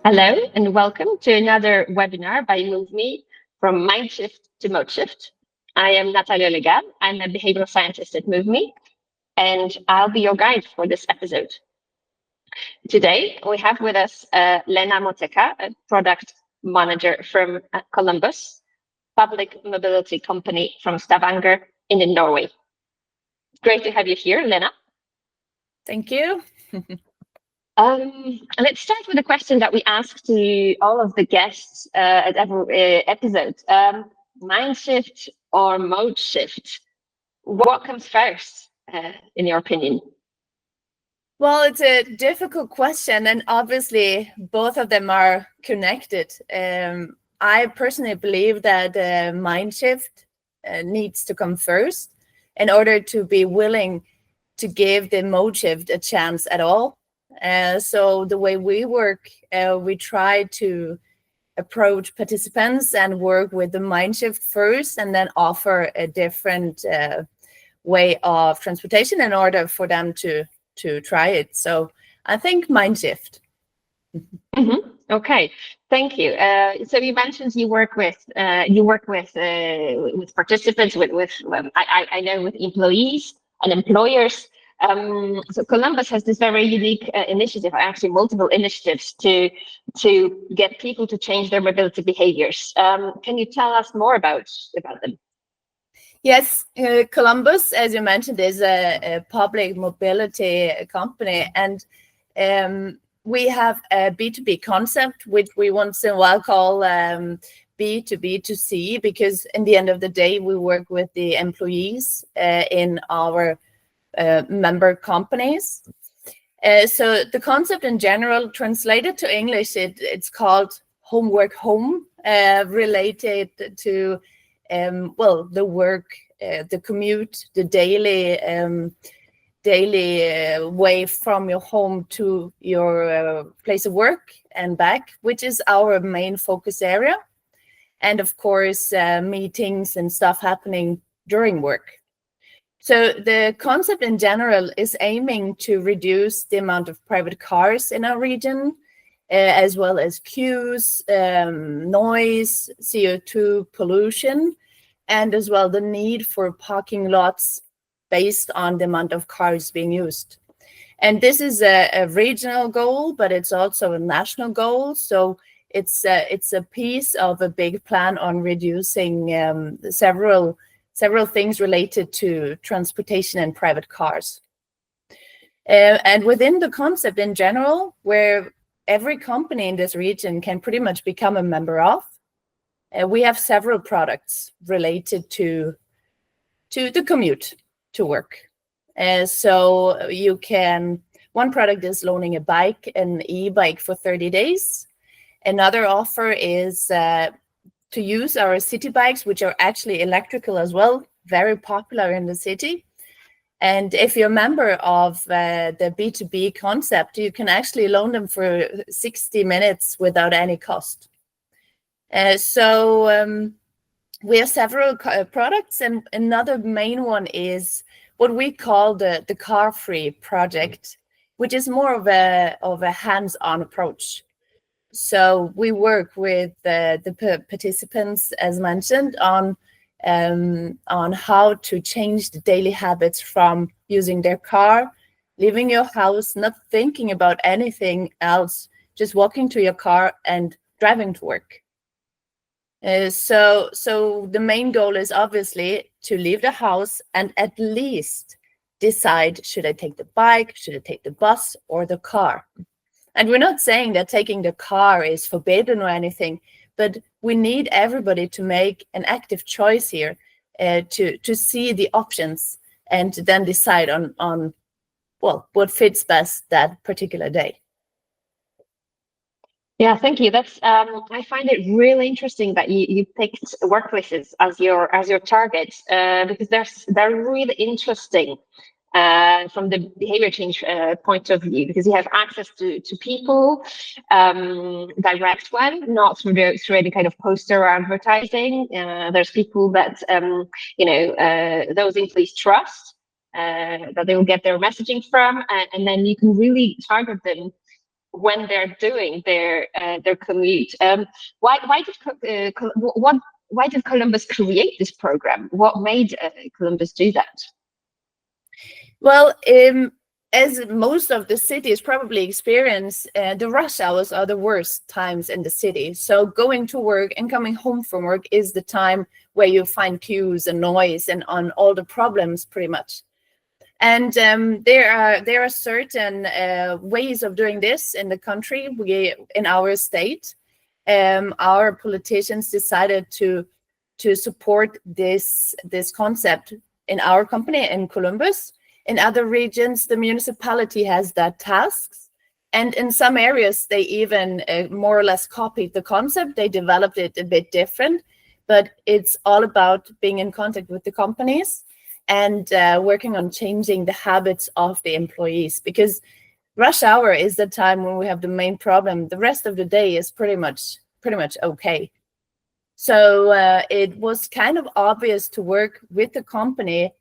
Hello and welcome to another webinar by movmi from Mindshift to Modeshift. I am Natalia Le Gal. I'm a behavioral scientist at movmi, and I'll be your guide for this episode. Today, we have with us Lena Moteka, a product manager from Kolumbus Public Mobility Company from Stavanger in Norway. Great to have you here, Lena. Thank you. Let's start with a question that we ask to all of the guests at every episode. Mindshift or Modeshift? What comes first, in your opinion? Well, it's a difficult question, and obviously both of them are connected. I personally believe that Mindshift needs to come first in order to be willing to give the Modeshift a chance at all. So the way we work, we try to approach participants and work with the Mindshift first, and then offer a different way of transportation in order for them to try it. So I think Mindshift. Okay, thank you. So you mentioned you work with participants, I know with employees and employers. So Kolumbus has this very unique initiative, actually multiple initiatives to get people to change their mobility behaviors. Can you tell us more about them? Yes, Kolumbus, as you mentioned, is a public mobility company, and we have a B2B concept, which we once in a while call B2B2C, because in the end of the day, we work with the employees in our member companies. So the concept in general, translated to English, it's called homework home, related to the work, the commute, the daily way from your home to your place of work and back, which is our main focus area. And of course, meetings and stuff happening during work. So the concept in general is aiming to reduce the amount of private cars in our region, as well as queues, noise, CO2 pollution, and as well the need for parking lots based on the amount of cars being used. And this is a regional goal, but it's also a national goal. So it's a piece of a big plan on reducing several things related to transportation and private cars. And within the concept in general, where every company in this region can pretty much become a member of, we have several products related to the commute to work. So one product is loaning a bike, an e-bike for 30 days. Another offer is to use our city bikes, which are actually electrical as well, very popular in the city. And if you're a member of the B2B concept, you can actually loan them for 60 minutes without any cost. So we have several products, and another main one is what we call the car-free project, which is more of a hands-on approach. So we work with the participants, as mentioned, on how to change the daily habits from using their car, leaving your house, not thinking about anything else, just walking to your car and driving to work. So the main goal is obviously to leave the house and at least decide, should I take the bike, should I take the bus or the car? And we're not saying that taking the car is forbidden or anything, but we need everybody to make an active choice here, to see the options and to then decide on what fits best that particular day. Yeah, thank you. That's I find it really interesting that you picked workplaces as your target, because they're really interesting from the behavior change point of view, because you have access to people, direct one, not through any kind of poster or advertising. There's people that those employees trust, that they will get their messaging from, and then you can really target them when they're doing their commute. Why did Columbus create this program? What made Columbus do that? Well, as most of the cities probably experience, the rush hours are the worst times in the city. So going to work and coming home from work is the time where you find queues and noise and on all the problems pretty much. And there are certain ways of doing this in the country. In our state, our politicians decided to support this concept in our company in Columbus. In other regions, the municipality has that tasks. And in some areas, they even more or less copied the concept. They developed it a bit different, but it's all about being in contact with the companies and working on changing the habits of the employees, because rush hour is the time when we have the main problem. The rest of the day is pretty much okay. So it was kind of obvious to work with the company,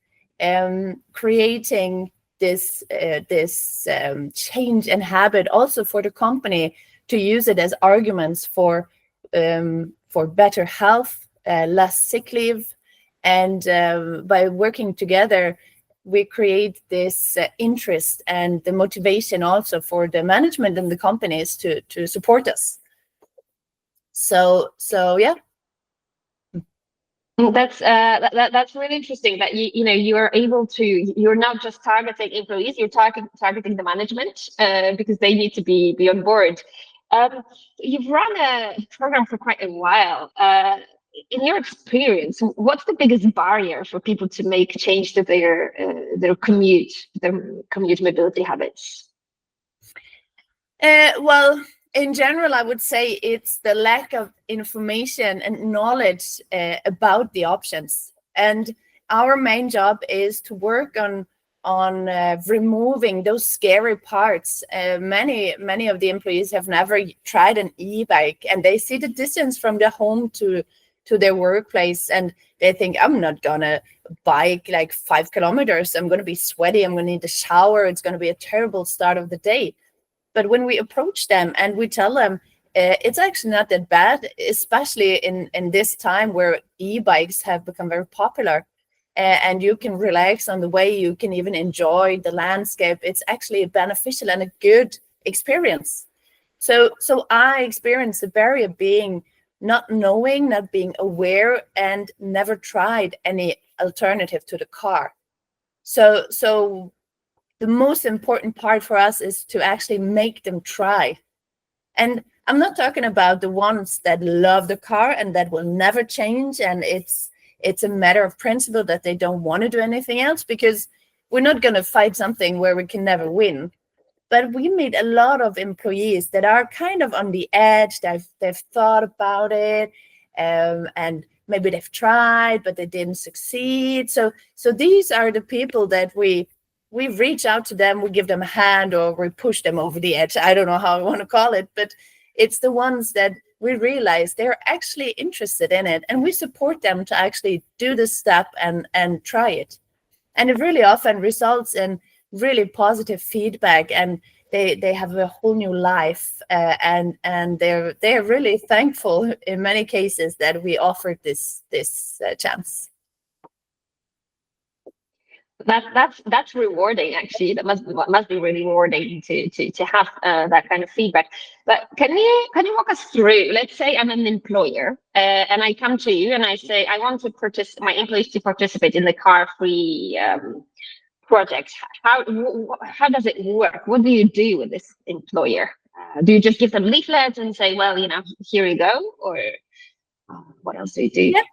creating this change in habit also for the company to use it as arguments for better health, less sick leave. And by working together, we create this interest and the motivation also for the management and the companies to support us. So yeah. That's really interesting that you are able to, you're not just targeting employees, you're targeting the management because they need to be on board. You've run a program for quite a while. In your experience, what's the biggest barrier for people to make change to their commute mobility habits? Well, in general, I would say it's the lack of information and knowledge about the options. And our main job is to work on removing those scary parts. Many of the employees have never tried an e-bike, and they see the distance from their home to their workplace, and they think, I'm not gonna bike like 5 kilometers. I'm gonna be sweaty. I'm gonna need a shower. It's gonna be a terrible start of the day. But when we approach them and we tell them it's actually not that bad, especially in this time where e-bikes have become very popular, and you can relax on the way, you can even enjoy the landscape. It's actually beneficial and a good experience. So I experienced the barrier being not knowing, not being aware, and never tried any alternative to the car. So the most important part for us is to actually make them try. And I'm not talking about the ones that love the car and that will never change, and it's a matter of principle that they don't want to do anything else, because we're not going to fight something where we can never win. But we meet a lot of employees that are kind of on the edge. They've thought about it, and maybe they've tried, but they didn't succeed. So these are the people that we reach out to them, we give them a hand, or we push them over the edge. I don't know how I want to call it, but it's the ones that we realize they're actually interested in it, and we support them to actually do the step and try it. And it really often results in really positive feedback, and they have a whole new life, and they're really thankful in many cases that we offered this chance. That's rewarding, actually. That must be really rewarding to have that kind of feedback. But can you walk us through? Let's say I'm an employer and I come to you and I say I want my employees to participate in the car-free project. How does it work? What do you do with this employer? Do you just give them leaflets and say, well, here you go, or what else do you do? Yeah.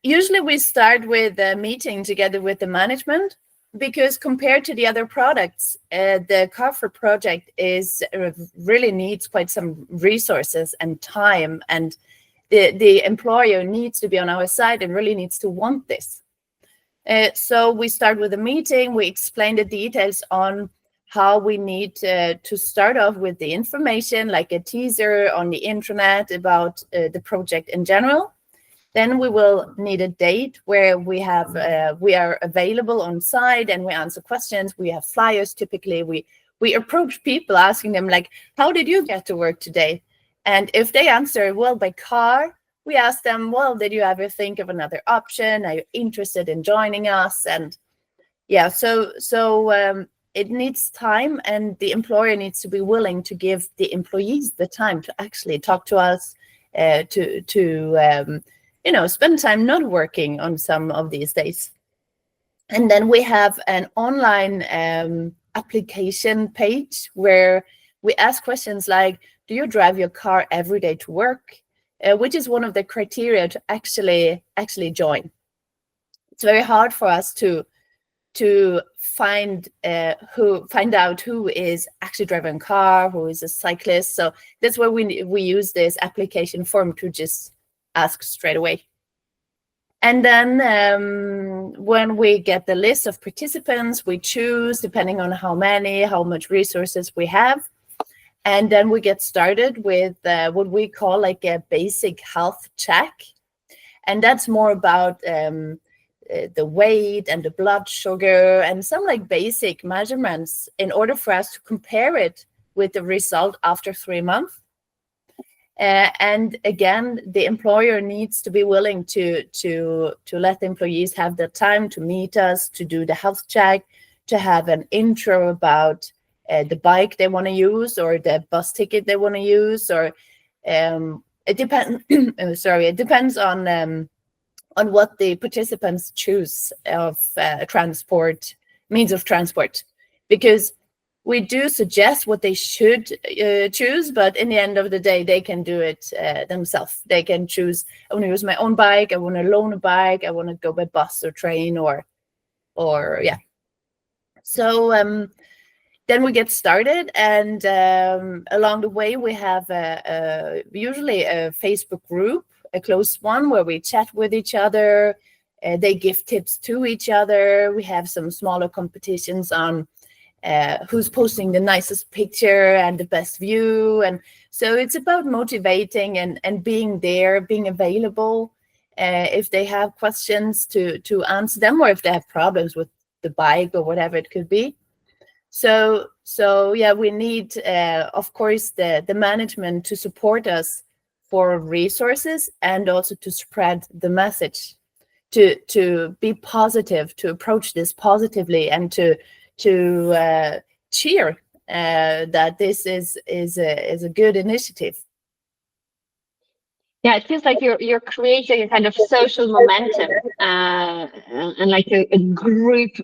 Usually we start with a meeting together with the management, because compared to the other products, the Car-free project really needs quite some resources and time, and the employer needs to be on our side and really needs to want this. So we start with a meeting, we explain the details on how we need to start off with the information, like a teaser on the internet about the project in general. Then we will need a date where we are available on site and we answer questions. We have flyers. Typically, we we approach people asking them like, how did you get to work today? And if they answer, well, by car, we ask them, well, did you ever think of another option? Are you interested in joining us? And yeah, so it needs time, and the employer needs to be willing to give the employees the time to actually talk to us, to spend time not working on some of these days. And then we have an online application page where we ask questions like, do you drive your car every day to work? Which is one of the criteria to actually join. It's very hard for us to find out who is actually driving a car, who is a cyclist. So that's where we use this application form to just ask straight away. And then when we get the list of participants, we choose depending on how much resources we have. And then we get started with what we call like a basic health check. And that's more about the weight and the blood sugar and some like basic measurements in order for us to compare it with the result after 3 months. And again, the employer needs to be willing to let the employees have the time to meet us, to do the health check, to have an intro about the bike they want to use or the bus ticket they want to use, or it depends. It depends on what the participants choose of means of transport, because we do suggest what they should choose, but in the end of the day, they can do it themselves. They can choose, I want to use my own bike, I want to loan a bike, I want to go by bus or train, or yeah. So then we get started, and along the way, we have usually a Facebook group, a close one, where we chat with each other. They give tips to each other. We have some smaller competitions on who's posting the nicest picture and the best view. And so it's about motivating and being there, being available if they have questions to answer them, or if they have problems with the bike or whatever it could be. So yeah, we need, of course, the management to support us for resources, and also to spread the message, to be positive, to approach this positively, and to cheer that this is a good initiative. Yeah, it feels like you're creating a kind of social momentum and like a group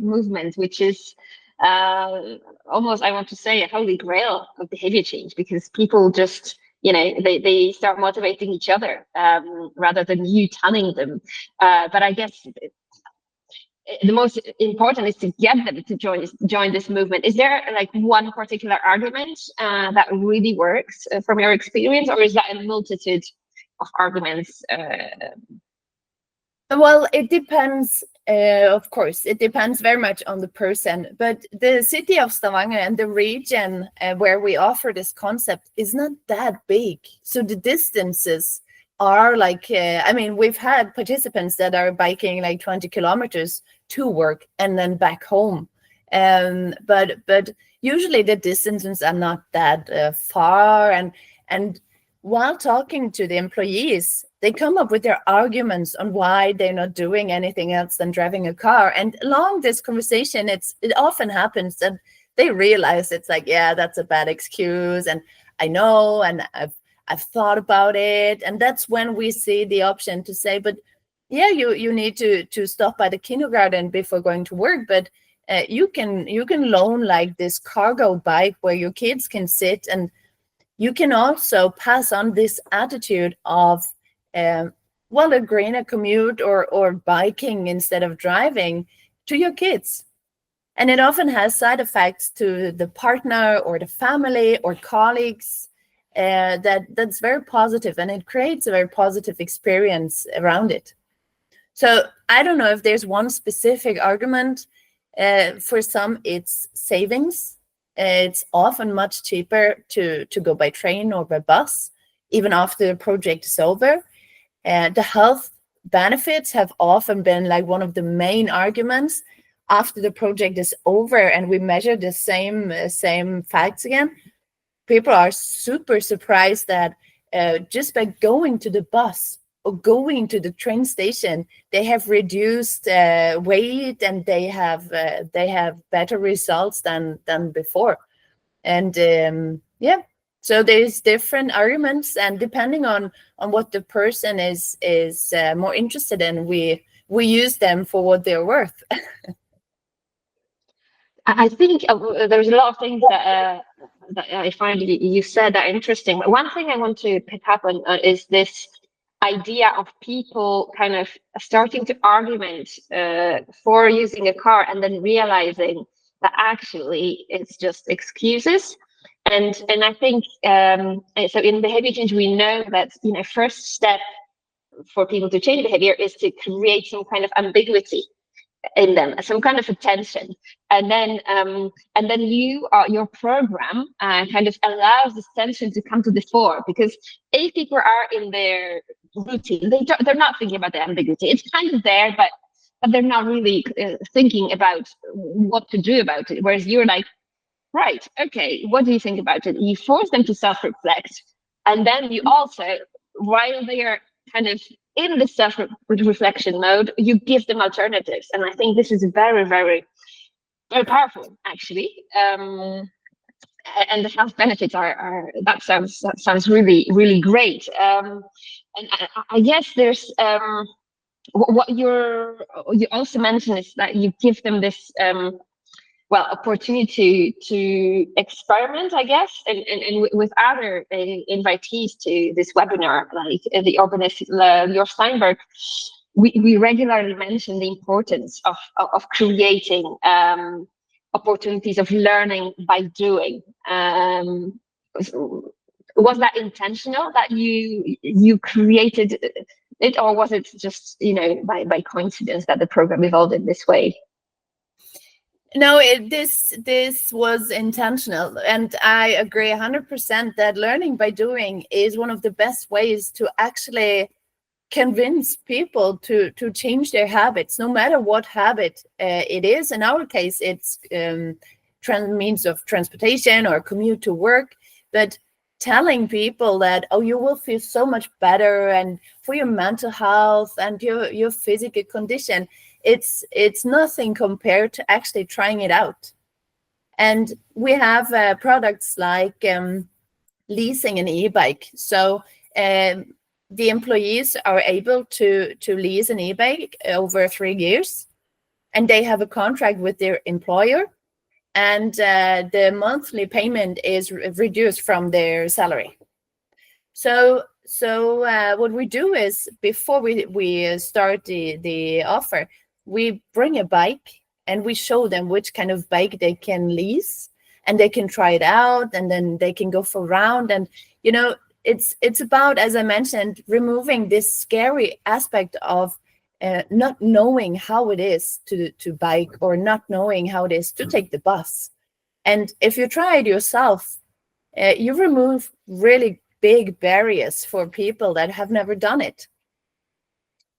movement, which is almost, I want to say, a holy grail of behavior change, because people just, they start motivating each other rather than you telling them. But I guess the most important is to get them to join this movement. Is there like one particular argument that really works from your experience, or is that a multitude of arguments? Well, it depends. Of course, it depends very much on the person. But the city of Stavanger and the region where we offer this concept is not that big. So the distances are like, we've had participants that are biking like 20 kilometers to work and then back home. But usually the distances are not that far. And while talking to the employees, they come up with their arguments on why they're not doing anything else than driving a car. And along this conversation, it often happens that they realize it's like, yeah, that's a bad excuse. And I know, and I've thought about it. And that's when we see the option to say, but yeah, you need to stop by the kindergarten before going to work. But you can loan like this cargo bike where your kids can sit, and you can also pass on this attitude of, a greener commute or biking instead of driving to your kids. And it often has side effects to the partner or the family or colleagues that's very positive, and it creates a very positive experience around it. So I don't know if there's one specific argument. For some, it's savings. It's often much cheaper to go by train or by bus, even after the project is over. The health benefits have often been like one of the main arguments. after the project is over and we measure the same facts again, people are super surprised that just by going to the bus or going to the train station, they have reduced weight, and they have better results than before. And so there's different arguments, and depending on what the person is more interested in, we use them for what they're worth. I think there's a lot of things that I find you said that are interesting. But one thing I want to pick up on is this idea of people kind of starting to argument for using a car and then realizing that actually it's just excuses. And I think so in behavior change, we know that first step for people to change behavior is to create some kind of ambiguity in them, some kind of attention, and then your program kind of allows this tension to come to the fore, because if people are in their routine, they're not thinking about the ambiguity. It's kind of there, but they're not really thinking about what to do about it. Whereas you're like, right, okay, what do you think about it? You force them to self-reflect, and then you also, while they are kind of in the self-reflection mode, you give them alternatives. And I think this is very, very, very powerful, actually. And the health benefits that sounds really, really great. And I guess there's what you also mentioned is that you give them this opportunity to experiment, I guess, and with other invitees to this webinar, like the organist Lior Steinberg, we regularly mention the importance of creating opportunities of learning by doing. Was that intentional that you created it, or was it just by coincidence that the program evolved in this way? No, this was intentional, and I agree 100% that learning by doing is one of the best ways to actually convince people to change their habits, no matter what habit it is. In our case, it's means of transportation or commute to work, but telling people that, oh, you will feel so much better, and for your mental health and your physical condition, it's nothing compared to actually trying it out. And we have products like leasing an e-bike. So the employees are able to lease an e-bike over 3 years, and they have a contract with their employer, and the monthly payment is reduced from their salary. So what we do is, before we start the offer, we bring a bike and we show them which kind of bike they can lease, and they can try it out, and then they can go for a round. And it's about, as I mentioned, removing this scary aspect of not knowing how it is to bike, or not knowing how it is to take the bus. And if you try it yourself, you remove really big barriers for people that have never done it.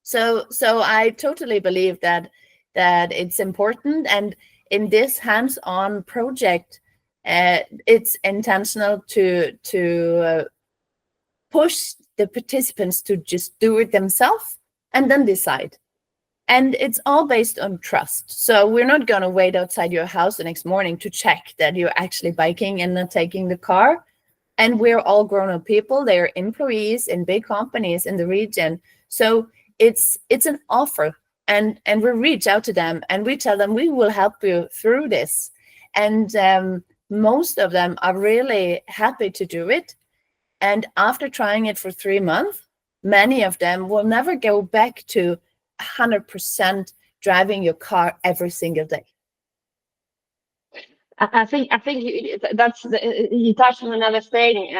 So I totally believe that it's important, and in this hands-on project, it's intentional to push the participants to just do it themselves and then decide. And it's all based on trust. So we're not going to wait outside your house the next morning to check that you're actually biking and not taking the car. And we're all grown-up people. They're employees in big companies in the region. So it's an offer, and we reach out to them and we tell them we will help you through this. And most of them are really happy to do it. And after trying it for 3 months, many of them will never go back to 100% driving your car every single day. I think you touched on another thing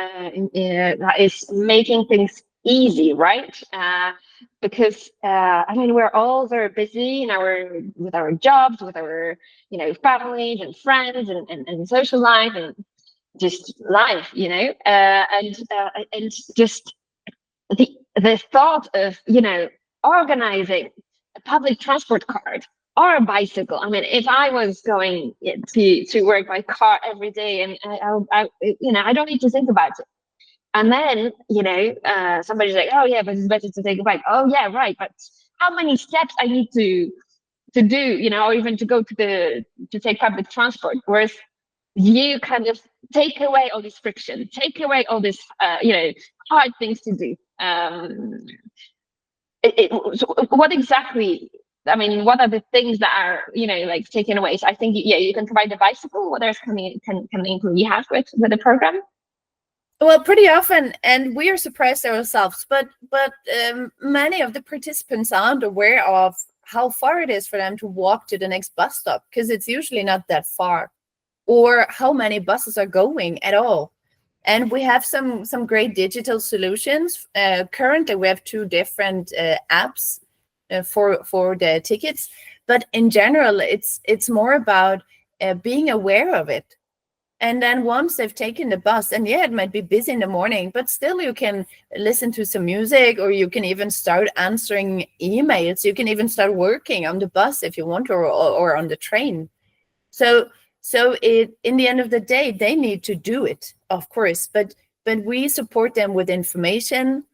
that is making things easy, right? Because we're all very busy with our jobs, with our families and friends and social life and just life, and just the thought of organizing a public transport card or a bicycle. I mean, if I was going to work by car every day, and I don't need to think about it. And then, somebody's like, oh yeah, but it's better to take a bike. Oh yeah, right. But how many steps I need to do, or even to go to take public transport. Whereas you kind of take away all this friction, take away all this, hard things to do. So what exactly? I mean, what are the things that are, like taken away? So I think, you can provide a bicycle. What else can the employee have with the program? Well, pretty often, and we are surprised ourselves, but many of the participants aren't aware of how far it is for them to walk to the next bus stop, because it's usually not that far, or how many buses are going at all. And we have some great digital solutions. Currently, we have 2 different apps for the tickets, but in general, it's more about being aware of it. And then once they've taken the bus, and it might be busy in the morning, but still you can listen to some music, or you can even start answering emails. You can even start working on the bus if you want, or on the train. So in the end of the day, they need to do it, of course, but we support them with information.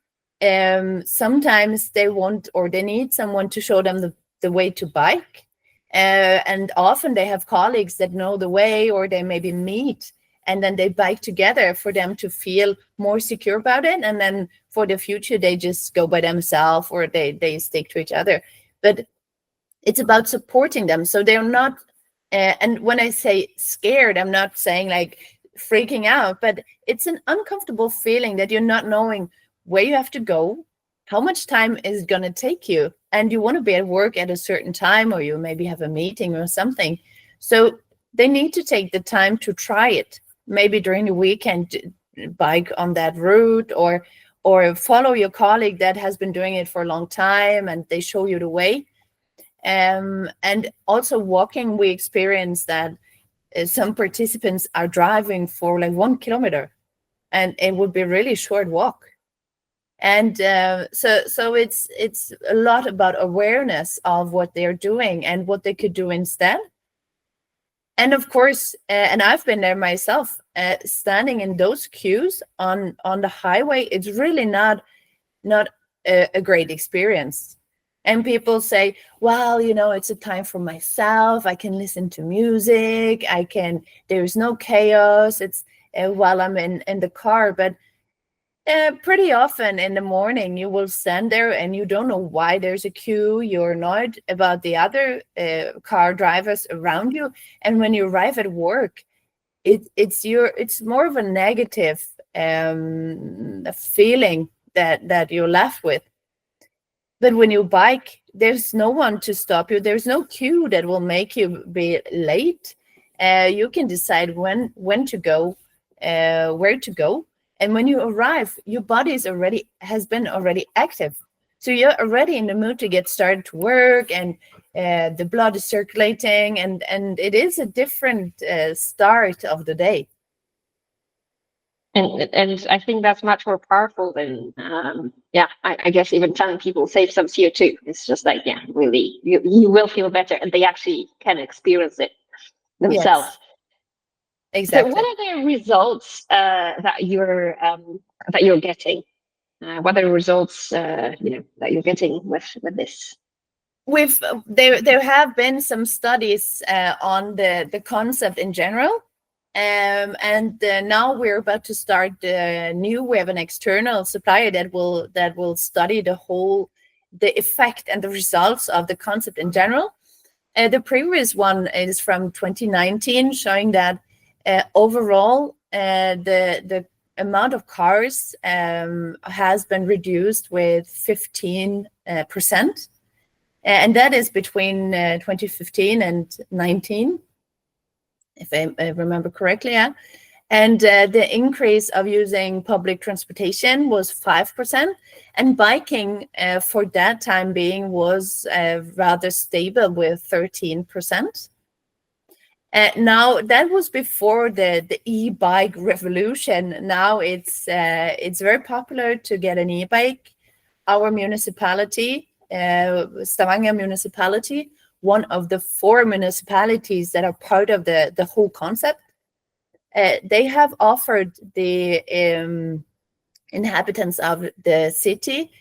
Sometimes they want, or they need someone to show them the way to bike. And often they have colleagues that know the way, or they maybe meet, and then they bike together for them to feel more secure about it. And then for the future, they just go by themselves, or they stick to each other. But it's about supporting them, so they're not, and when I say scared, I'm not saying like freaking out, but it's an uncomfortable feeling that you're not knowing where you have to go, how much time is it going to take you, and you want to be at work at a certain time, or you maybe have a meeting or something. So they need to take the time to try it, maybe during the weekend, bike on that route, or follow your colleague that has been doing it for a long time, and they show you the way. And also walking, we experience that some participants are driving for like 1 kilometer, and it would be a really short walk. And so it's a lot about awareness of what they're doing and what they could do instead. And of course, and I've been there myself, standing in those queues on the highway, it's really not a great experience. And people say, well, it's a time for myself. I can listen to music. There's no chaos. It's while I'm in the car. But pretty often in the morning, you will stand there and you don't know why there's a queue. You're annoyed about the other car drivers around you. And when you arrive at work, it's more of a negative feeling that you're left with. But when you bike, there's no one to stop you. There's no queue that will make you be late. You can decide when to go, where to go. And when you arrive, your body has been already active. So you're already in the mood to get started to work, and the blood is circulating, and it is a different start of the day. And I think that's much more powerful than, I guess even telling people save some CO2. It's just like, really, you will feel better, and they actually can experience it themselves. Yes. Exactly. So what are the results that you're getting? What are the results that you're getting with this? There have been some studies on the concept in general. And now we're about to start new. We have an external supplier that will study the effect and the results of the concept in general. The previous one is from 2019, showing that overall the amount of cars has been reduced with 15%, and that is between 2015 and 19. If I remember correctly, yeah. And the increase of using public transportation was 5%, and biking for that time being was rather stable with 13%. Now that was before the e-bike revolution. Now it's very popular to get an e-bike. Our municipality, Stavanger municipality, one of the 4 municipalities that are part of the whole concept. They have offered the inhabitants of the city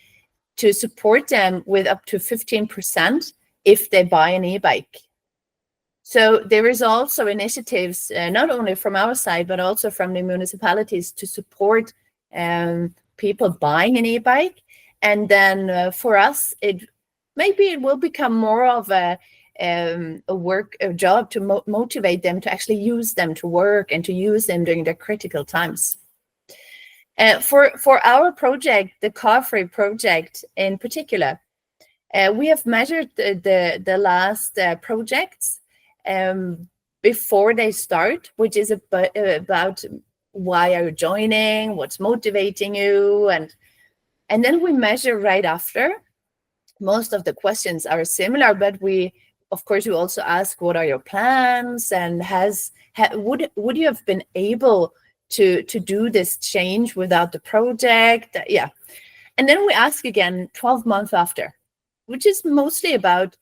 to support them with up to 15% if they buy an e-bike. So there is also initiatives, not only from our side, but also from the municipalities to support people buying an e-bike. And then for us, maybe it will become more of a job to motivate them to actually use them to work and to use them during their critical times. For our project, the car-free project in particular, we have measured the last projects before they start, which is about why are you joining, what's motivating you, and then we measure right after. Most of the questions are similar, but we also ask, what are your plans, and would you have been able to do this change without the project? Yeah. And then we ask again 12 months after, which is mostly about,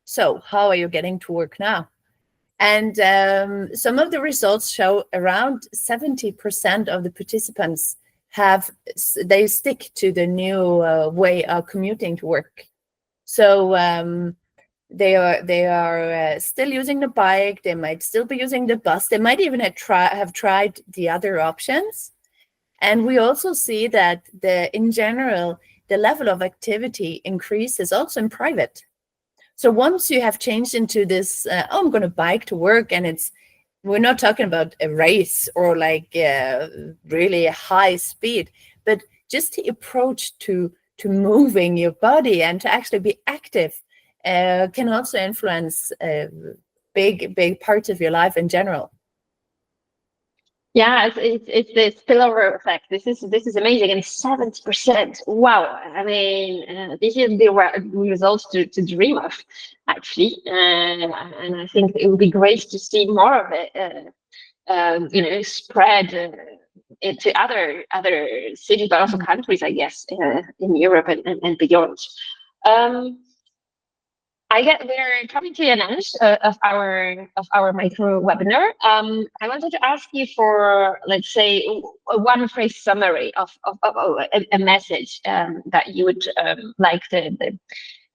so how are you getting to work now? And some of the results show around 70% of the participants they stick to the new way of commuting to work. So they are still using the bike. They might still be using the bus. They might even have tried the other options. And we also see that in general, the level of activity increases also in private. So once you have changed into this, I'm going to bike to work, and we're not talking about a race or like really high speed, but just the approach to moving your body and to actually be active can also influence big parts of your life in general. Yeah, it's the spillover effect. This is amazing, and 70%. Wow, I mean, this is the results to dream of, actually, and I think it would be great to see more of it, spread into other cities, but also countries, I guess, in Europe and beyond. We're coming to an end of our micro webinar. I wanted to ask you for, let's say, a one phrase summary of a message that you would like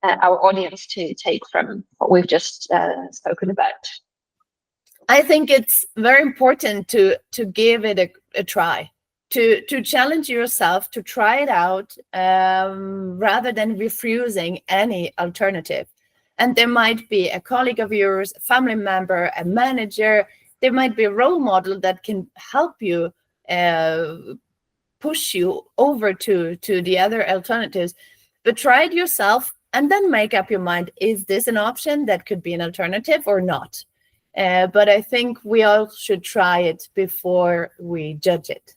our audience to take from what we've just spoken about. I think it's very important to give it a try, to challenge yourself, to try it out rather than refusing any alternative. And there might be a colleague of yours, a family member, a manager. There might be a role model that can help you push you over to the other alternatives. But try it yourself and then make up your mind, is this an option that could be an alternative or not? But I think we all should try it before we judge it.